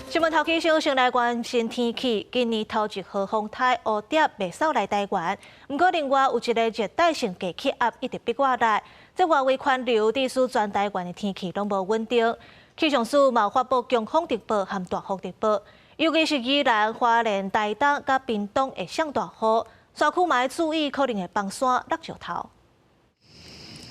新闻头起先来关心天气。今年头一号风台蝴蝶袂扫来台湾，不过另外有一个热带性低气压一直逼过来，这外围环流致使全台湾的天气拢无稳定。气象署嘛有发布强风特报和大风特报，尤其是宜兰、花莲、台东甲屏东会上大雨，山区嘛要注意可能会崩山、落石头。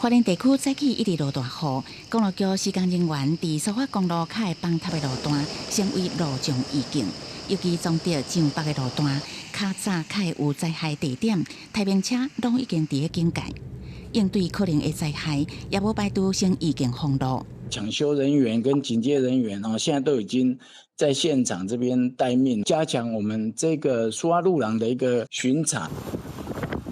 花莲地区早起一直落大雨，公路局施工人员伫苏花公路较会崩塌的路段，先为路障预警，尤其撞到上北的路段，较早较会有灾害地点，太平车拢已经伫咧警戒，应对可能的灾害，也无排除先预警封路。抢修人员跟警戒人员现在都已经在现场这边待命，加强我们这个苏花路廊的一个巡查。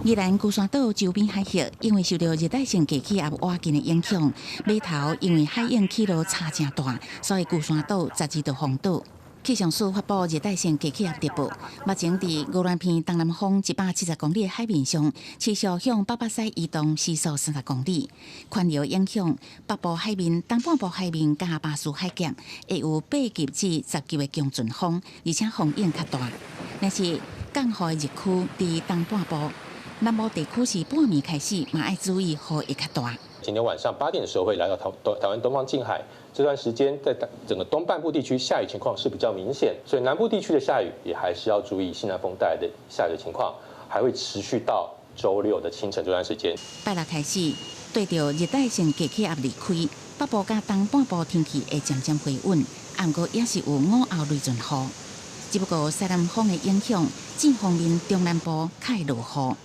宜兰龟山岛周边海域因为受到热带性低气压瓦近的影响，码头因为海涌起落差正大，所以龟山岛12度风度。气象署发布热带性低气压特报，目前伫鹅銮鼻东南风170公里的海面上，持续向北北西移动，时速30公里。环流影响北部海面、东半部海面甲巴士海峡，会有8级至10级的强阵风，而且风影较大。但是降雨的日区伫东半部。 南部地区是半暝开始，嘛要注意雨会较大。今天晚上8点的时候会来到台湾东方近海，这段时间在整个东半部地区下雨情况是比较明显，所以南部地区的下雨也还是要注意西南风带来的下雨的情况，还会持续到周6的清晨这段时间。拜六开始，对着热带性低气压离开，北部甲东半部天气会渐渐回稳，不过也是有午后雷阵雨。只不过西南风的影响，正方面中南部较会落雨。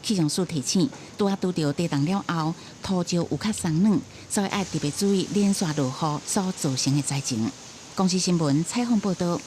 气象署提醒，拄到地动了后，土石有较松软，所以要特别注意连续落雨所造成的灾情。公视新闻采访报道。